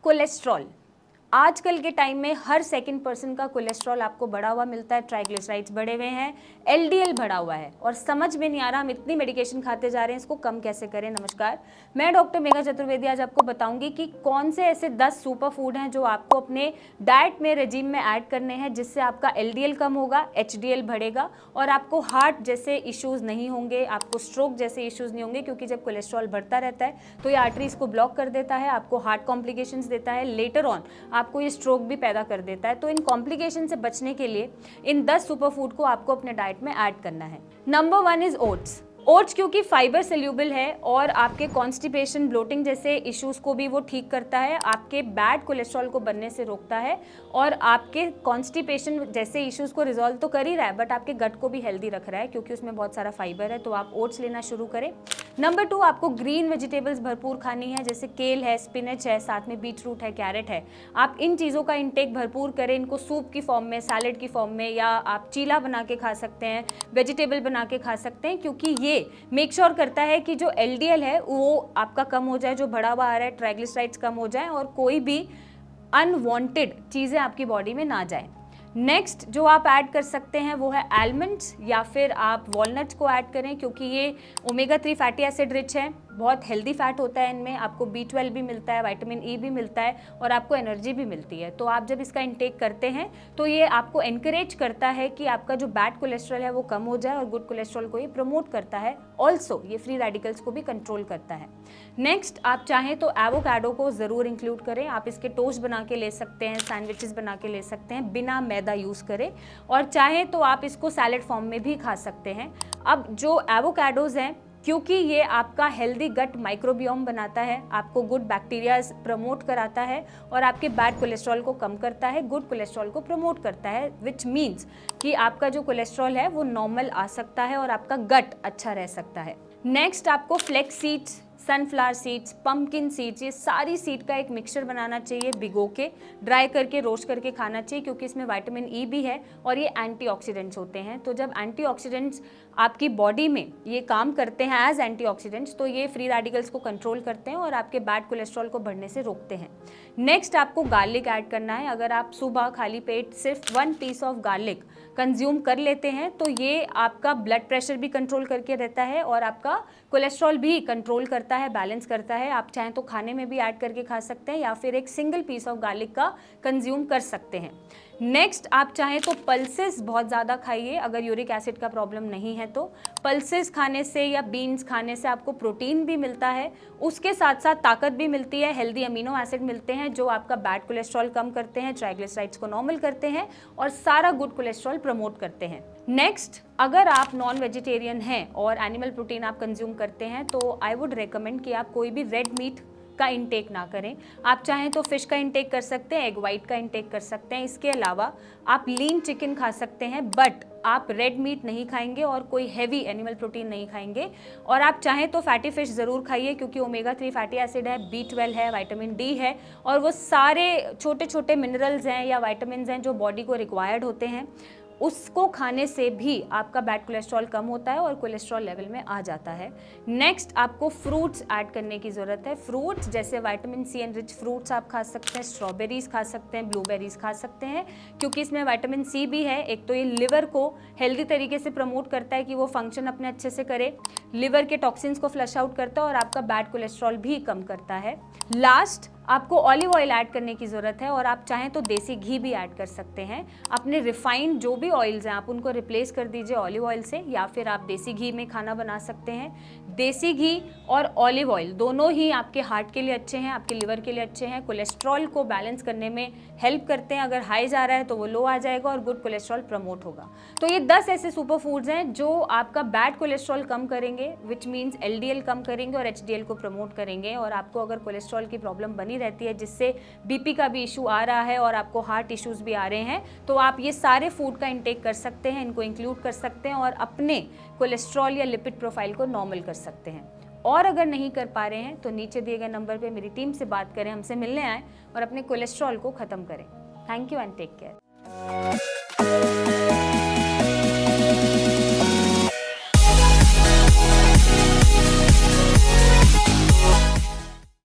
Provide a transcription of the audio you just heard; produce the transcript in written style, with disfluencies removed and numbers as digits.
Cholesterol आजकल के time में हर सेकंड पर्सन का कोलेस्ट्रॉल आपको बढ़ा हुआ मिलता है, ट्राइग्लिसराइड्स बढ़े हुए हैं, एलडीएल बढ़ा हुआ है और समझ में नहीं आ रहा हम इतनी मेडिकेशन खाते जा रहे हैं, इसको कम कैसे करें। नमस्कार, मैं डॉक्टर मेघा चतुर्वेदी आज आपको बताऊंगी कि कौन से ऐसे 10 सुपर फूड हैं जो आपको अपने डाइट में, रेजिम में ऐड करने हैं, जिससे आपका एलडीएल कम होगा, एचडीएल बढ़ेगा और आपको हार्ट जैसे इश्यूज नहीं होंगे, आपको स्ट्रोक जैसे इश्यूज नहीं होंगे, क्योंकि जब कोलेस्ट्रॉल बढ़ता रहता है तो ये आर्टरीज को ब्लॉक कर देता है, आपको हार्ट कॉम्प्लिकेशंस देता है, लेटर ऑन आपको ये स्ट्रोक भी पैदा कर देता है। तो इन कॉम्प्लिकेशन से बचने के लिए इन 10 सुपर फूड को आपको अपने डाइट में ऐड करना है। Number 1 is oats. ओट्स क्योंकि फाइबर सोल्यूबल है और आपके कॉन्स्टिपेशन, ब्लोटिंग जैसे इश्यूज को भी वो ठीक करता है, आपके बैड कोलेस्ट्रॉल को बनने से रोकता है और आपके कॉन्स्टिपेशन जैसे इश्यूज को रिजॉल्व तो कर ही रहा है बट आपके गट को भी हेल्दी रख रहा है क्योंकि उसमें बहुत सारा फाइबर है। तो आप ओट्स लेना शुरू करें। नंबर 2, आपको ग्रीन वेजिटेबल्स भरपूर खानी है, जैसे केल है, स्पिनच है, साथ में बीट रूट है, कैरेट है। आप इन चीज़ों का इंटेक भरपूर करें, इनको सूप की फॉर्म में, सैलेड की फॉर्म में, या आप चीला बना के खा सकते हैं, वेजिटेबल बना के खा सकते हैं, क्योंकि ये मेक श्योर करता है कि जो एलडीएल है वो आपका कम हो जाए, जो बढ़ा हुआ आ रहा है, ट्राइग्लिसराइड्स कम हो जाए और कोई भी अनवांटेड चीज़ें आपकी बॉडी में ना जाए। नेक्स्ट जो आप ऐड कर सकते हैं वो है आलमंड्स या फिर आप वॉलनट्स को ऐड करें, क्योंकि ये ओमेगा 3 फैटी एसिड रिच है, बहुत हेल्दी फैट होता है इनमें, आपको B12 भी मिलता है, विटामिन ई भी मिलता है और आपको एनर्जी भी मिलती है। तो आप जब इसका इंटेक करते हैं तो ये आपको एनकरेज करता है कि आपका जो बैड कोलेस्ट्रॉल है वो कम हो जाए और गुड कोलेस्ट्रॉल को ये प्रमोट करता है। ऑल्सो ये फ्री रेडिकल्स को भी कंट्रोल करता है। नेक्स्ट आप चाहें तो एवोकाडो को ज़रूर इंक्लूड करें, आप इसके टोस्ट बना के ले सकते हैं, सैंडविचेस बना के ले सकते हैं बिना मैदा यूज़ करें, और चाहें तो आप इसको सैलेड फॉर्म में भी खा सकते हैं। अब जो एवोकाडोज हैं, क्योंकि ये आपका हेल्दी गट माइक्रोबियोम बनाता है, आपको गुड बैक्टीरियाज प्रमोट कराता है और आपके बैड कोलेस्ट्रॉल को कम करता है, गुड कोलेस्ट्रॉल को प्रमोट करता है, विच मीन्स कि आपका जो कोलेस्ट्रॉल है वो नॉर्मल आ सकता है और आपका गट अच्छा रह सकता है। नेक्स्ट आपको flax seeds, sunflower seeds, pumpkin seeds, ये सारी सीड का एक मिक्सचर बनाना चाहिए, भिगो के ड्राई करके रोस्ट करके खाना चाहिए, क्योंकि इसमें विटामिन ई भी है और ये एंटीऑक्सीडेंट्स होते हैं। तो जब एंटीऑक्सीडेंट्स आपकी बॉडी में ये काम करते हैं एज एंटीऑक्सीडेंट्स, तो ये फ्री रेडिकल्स को कंट्रोल करते हैं और आपके बैड कोलेस्ट्रॉल को बढ़ने से रोकते हैं। नेक्स्ट आपको गार्लिक ऐड करना है। अगर आप सुबह खाली पेट सिर्फ 1 पीस ऑफ गार्लिक कंज्यूम कर लेते हैं तो ये आपका ब्लड प्रेशर भी कंट्रोल करके रहता है और आपका कोलेस्ट्रॉल भी कंट्रोल करता है, बैलेंस करता है। आप चाहें तो खाने में भी ऐड करके खा सकते हैं या फिर एक सिंगल पीस ऑफ गार्लिक का कंज्यूम कर सकते हैं। नेक्स्ट आप चाहें तो पल्सेस बहुत ज़्यादा खाइए, अगर यूरिक एसिड का प्रॉब्लम नहीं है तो। पल्सेस खाने से या बीन्स खाने से आपको प्रोटीन भी मिलता है, उसके साथ साथ ताकत भी मिलती है, हेल्दी अमीनो एसिड मिलते हैं जो आपका बैड कोलेस्ट्रॉल कम करते हैं, ट्राइग्लिसराइड्स को नॉर्मल करते हैं और सारा गुड कोलेस्ट्रॉल प्रमोट करते हैं। नेक्स्ट, अगर आप नॉन वेजिटेरियन हैं और एनिमल प्रोटीन आप कंज्यूम करते हैं तो आई वुड रेकमेंड कि आप कोई भी रेड मीट का इंटेक ना करें। आप चाहें तो फिश का इंटेक कर सकते हैं, एग वाइट का इंटेक कर सकते हैं। इसके अलावा आप लीन चिकन खा सकते हैं, बट आप रेड मीट नहीं खाएंगे और कोई हैवी एनिमल प्रोटीन नहीं खाएंगे। और आप चाहें तो फैटी फिश ज़रूर खाइए, क्योंकि ओमेगा 3 फैटी एसिड है, B12 है, विटामिन डी है और वो सारे छोटे छोटे मिनरल्स हैं या विटामिन हैं जो बॉडी को रिक्वायर्ड होते हैं। उसको खाने से भी आपका बैड कोलेस्ट्रॉल कम होता है और कोलेस्ट्रॉल लेवल में आ जाता है। नेक्स्ट आपको फ्रूट्स ऐड करने की ज़रूरत है। फ्रूट्स जैसे vitamin C enrich fruits आप खा सकते हैं, स्ट्रॉबेरीज खा सकते हैं, ब्लूबेरीज खा सकते हैं, क्योंकि इसमें विटामिन सी भी है। एक तो ये लिवर को हेल्दी तरीके से प्रमोट करता है कि वो फंक्शन अपने अच्छे से करे, लिवर के टॉक्सिन्स को फ्लश आउट करता है और आपका बैड कोलेस्ट्रॉल भी कम करता है। लास्ट आपको ऑलिव ऑयल ऐड करने की ज़रूरत है और आप चाहें तो देसी घी भी ऐड कर सकते हैं। अपने रिफाइंड जो भी ऑयल्स हैं आप उनको रिप्लेस कर दीजिए ऑलिव ऑयल से, या फिर आप देसी घी में खाना बना सकते हैं। देसी घी और ऑलिव ऑयल दोनों ही आपके हार्ट के लिए अच्छे हैं, आपके लिवर के लिए अच्छे हैं, कोलेस्ट्रॉल को बैलेंस करने में हेल्प करते हैं। अगर हाई जा रहा है तो वो लो आ जाएगा और गुड कोलेस्ट्रॉल प्रमोट होगा। तो ये 10 ऐसे सुपर फूड्स हैं जो आपका बैड कोलेस्ट्रॉल कम करेंगे, विच मीन्स एलडीएल कम करेंगे और एचडीएल को प्रमोट करेंगे। और आपको अगर कोलेस्ट्रॉल की प्रॉब्लम बनी रहती है जिससे बीपी का भी इशू आ रहा है और आपको हार्ट इश्यूज भी आ रहे हैं, तो आप ये सारे फूड का इंटेक कर सकते हैं, इनको इंक्लूड कर सकते हैं और अपने कोलेस्ट्रॉल या लिपिड प्रोफाइल को नॉर्मल कर सकते हैं। और अगर नहीं कर पा रहे हैं तो नीचे दिए गए नंबर पे मेरी टीम से बात करें, हमसे मिलने आएँ और अपने कोलेस्ट्रॉल को ख़त्म करें। Thank you and take care.